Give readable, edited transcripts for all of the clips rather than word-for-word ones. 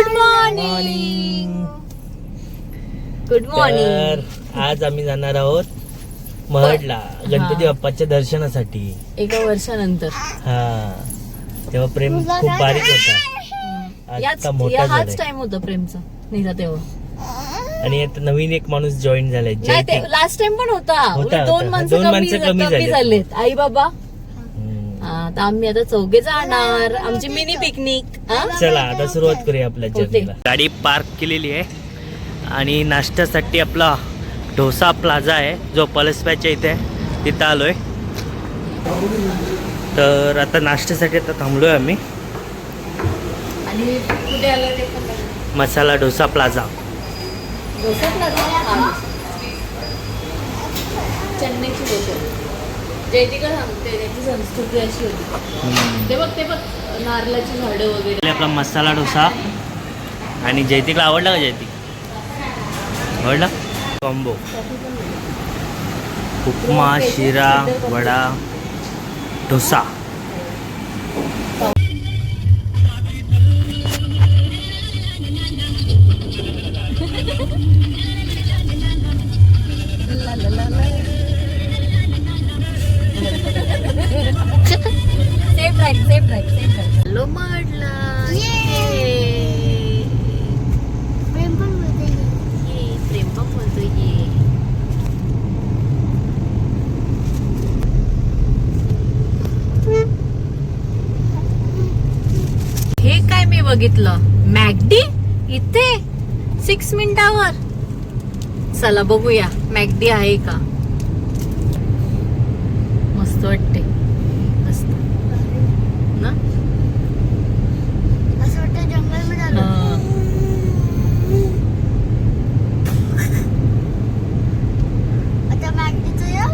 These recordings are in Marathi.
Good morning. Good morning. आज आम्ही जाणार आहोत महडला गणपती बाप्पाच्या दर्शनासाठी. एका वर्षानंतर. हा, तेव्हा प्रेम खूप बारीक होता, आता मोठा हाच झालाय. टाइम होता प्रेमचा निघा तेव्हा. आणि आता नवीन एक माणूस जॉईन झालाय, जयती. लास्ट टाइम पण होता. होता. दोन माणसं कमी झालेत. आई बाबा. तर आम्ही आता चौघे जाणार, आमची मिनी पिकनिक. चला आता सुरुवात करूया आपल्या जर्नीला. गाडी पार्क केलेली आहे आणि नाश्त्यासाठी आपला डोसा प्लाझा आहे जो पलसप्याच्या इथे आहे, तिथं आलोय. तर आता नाश्त्यासाठी आता थांबलोय आम्ही. आणि कुठे आलं ते मसाला डोसा प्लाझा. डोसा प्लाझा. चेन्नईची डोसा. जयतिका सांगते त्याची संस्कृती अशी होती. ते बघ नारळाची झाडं वगैरे. आपला मसाला डोसा. आणि जयतिकला आवडला का? जयतिक आवडला combo. Upma, sheera, vada, dosa. Safe right. Hello म्हटलं. प्रेम पण बोलतोय. हे काय मी बघितलं, मॅकडी इथे 6 मिनिटावर. चला बघूया मॅकडी आहे का. मस्त वाटते. मस्त ना. असं वाटतं जंगल मध्ये आलो. आता मॅगडीचं या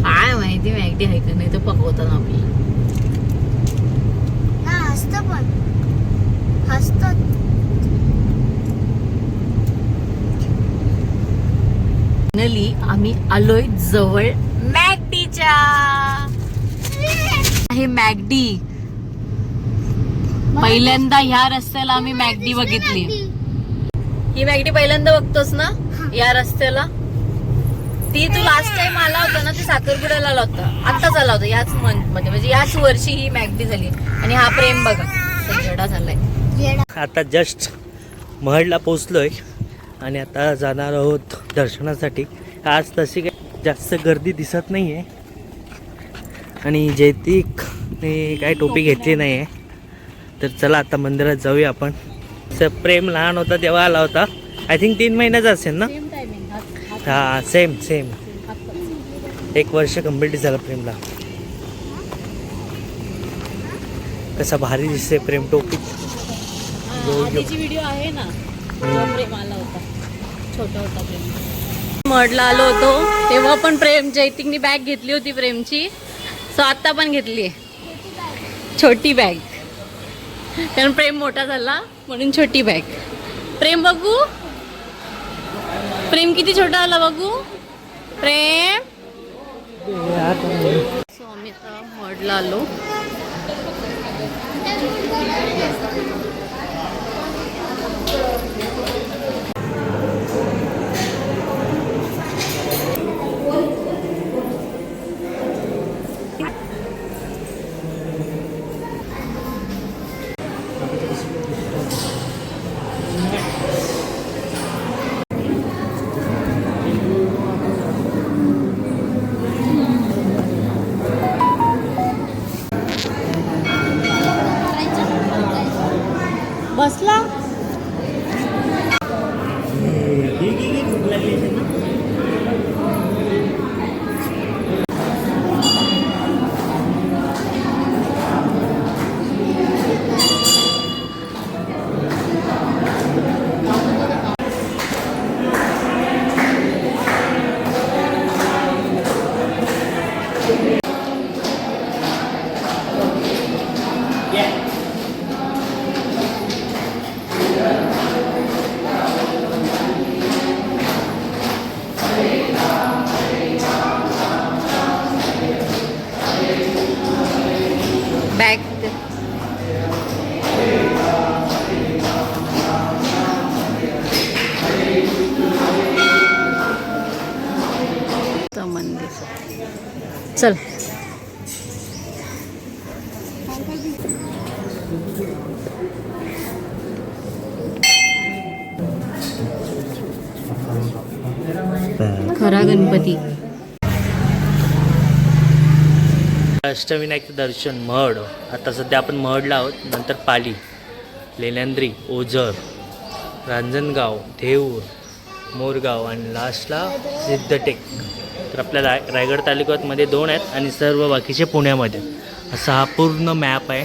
काय माहिती मॅकडी आहे का नाही, तर पकवतात आपल्याला. ना हसतं पण हसतात. फायनली आम्ही आलोय जवळ मॅकडीच्या. हे मॅकडी पहिल्यांदा ह्या रस्त्याला आम्ही मॅकडी बघितली. ही मॅकडी पहिल्यांदा बघतोस ना या रस्त्याला. ती तू लास्ट टाइम आला होता ना, ती साखरपुड्याला आला होता. आताच आला होता याच मंथ मध्ये, म्हणजे याच वर्षी ही मॅकडी झाली. आणि हा प्रेम बघा सगळा झालाय. आता जस्ट महडला पोचलोय आणि आता जाणार आहोत दर्शनासाठी. आज तशी काही जास्त गर्दी दिसत नाही आहे. आणि जयतिकने काही टोपी घेतली नाही आहे. तर चला आता मंदिरात जाऊया आपण. प्रेम लहान होता तेव्हा आला होता. आय थिंक 3 महिन्याचा असेल ना. हा, सेम 1 वर्ष कंप्लीट झालं प्रेमला. कसा भारी दिसते प्रेम टोपी. व्हिडिओ आहे ना, प्रेम आला होता, छोटा होता प्रेम. महडला आलो होतो तेव्हा पण प्रेम जयतिकनी बॅग घेतली होती प्रेमची. सो आता पण घेतली छोटी बॅग, कारण प्रेम मोठा झाला म्हणून छोटी बॅग. प्रेम बघू, प्रेम किती छोटा आला बघू. प्रेम. सो आम्ही आता महडला आलो. बसला. चल. खरा गणपती. अष्टविनायकचं दर्शन महड. आता सध्या आपण महडला आहोत, नंतर पाली, लेण्यांद्री, ओझर, रांजणगाव, देऊर, मोरगाव आणि लास्टला सिद्धटेक. तर आपल्या रायगड तालुक्यामध्ये 2 आहेत आणि सर्व बाकीचे पुण्यामध्ये. असा हा पूर्ण मॅप आहे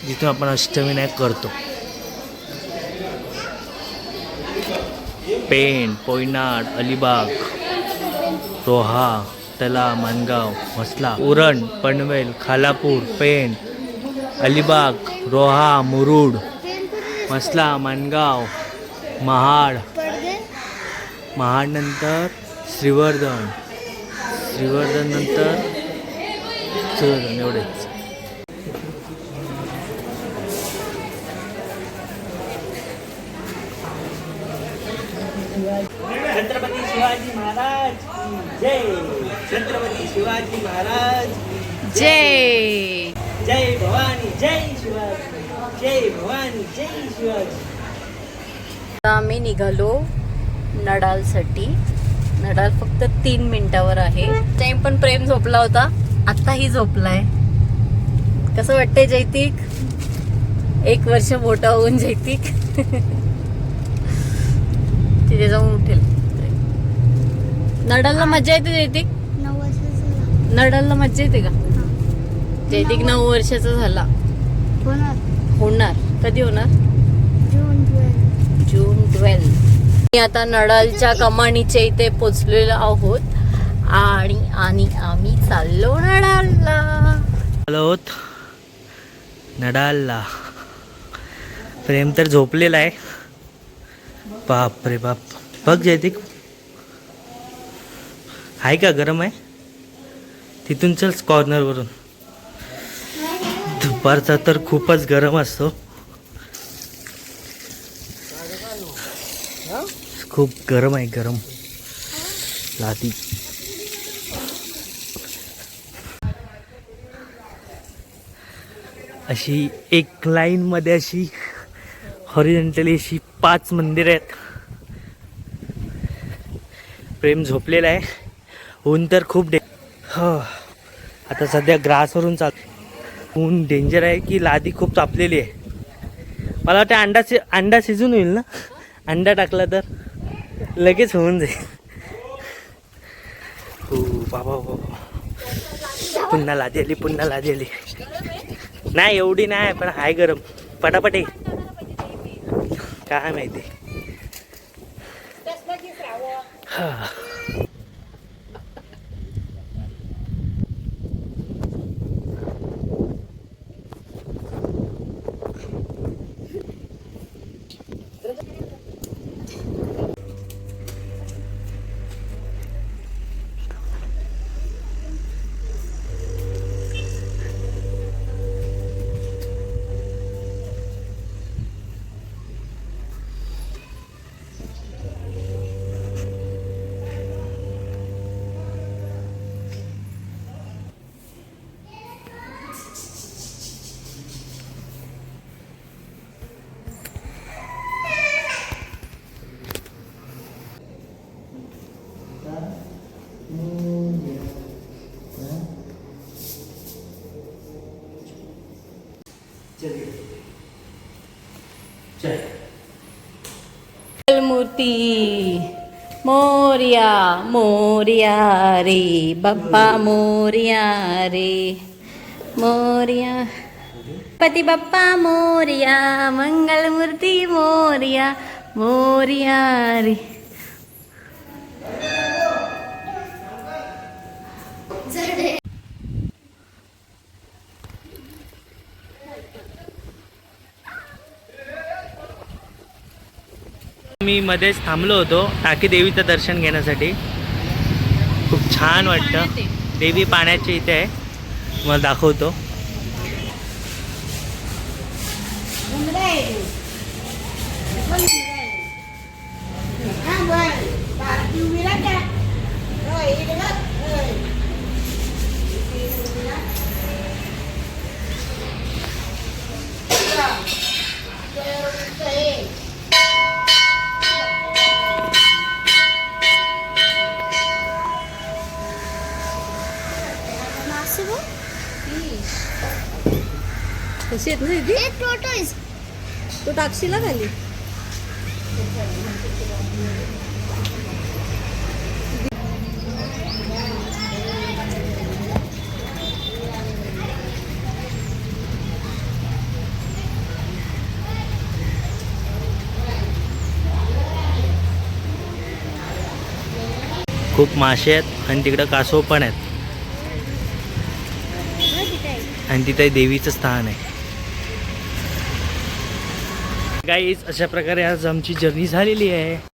जिथून आपण अष्टविनायक करतो. पेण, पोयनाड, अलिबाग, रोहा, तला, मानगाव, म्हसला, उरण, पनवेल, खालापूर, पेण, अलिबाग, रोहा, मुरुड, म्हसला, मानगाव, महाड, महाड नंतर श्रीवर्धन, श्रीवर्धन नंतर श्रीवर्धन. एवढेच. छत्रपती शिवाजी महाराज जय. छत्रपती शिवाजी महाराज जय. जय भवानी जय शिवाजी. जय भवानी जय शिवाजी. आता आम्ही निघालो नडालसाठी. नडाल फक्त 3 मिनिटावर आहे. टाइम पण प्रेम झोपला होता, आत्ताही झोपलाय. कसं वाटतंय जैतिक? 1 वर्ष मोठा होऊन जैतिक तिथे जाऊन उठेल. नडालला मज्जा येते जैतिक? 9 वर्षाचा नडालला मज्जा येते का? जैतिक 9 वर्षाचा झाला. होणार. कधी होणार? जून 12. मी आता नडालच्या कमानीच्या इथे पोचलेलो आहोत आणि आम्ही चाललो नडालला. आलो नडालला. प्रेम तर झोपलेला आहे. बाप रे बाप. बघ जयतिक, आहे का गरम आहे? तिथून चल कॉर्नरवरून. दुपारचा तर खूपच गरम असतो. खूप गरम आहे, गरम. लादी अशी एक लाईन मध्ये अशी हॉरिझॉन्टली अशी 5 मंदिर आहेत. प्रेम झोपलेला आहे. ऊन तर खूप आता सध्या ग्रासवरून ऊन डेंजर आहे की लादी खूप तापलेली आहे. मला वाटतं अंडा शिजून होईल ना. अंडा टाकला तर लगेच होऊन जाईल. हो बाबा बाबा. पुन्हा लादी आली, पुन्हा लादी आली. नाही एवढी नाही पण हाय गरम. पटापट आहे. काय माहिती. मूर्ती मोर्या मोर्या रे बाप्पा मोर्या रे मोर्या. पती बाप्पा मोर्या. मंगलमूर्ती मोर्या मोर्या रे. मी मध्येच थांबलो होतो टाकी देवीचं दर्शन घेण्यासाठी. खूप छान वाटतं. देवी पाण्याच्या इथे आहे. मला दाखवतो. आहेत ना दीदी? एक tortoise. तू टाकशील ना खाली? खूप मासे आहेत आणि तिकडं कासव पण आहेत आणि तिथे देवीचं स्थान आहे. गाईज अशा प्रकारे आज आमची जर्नी झालेली आहे.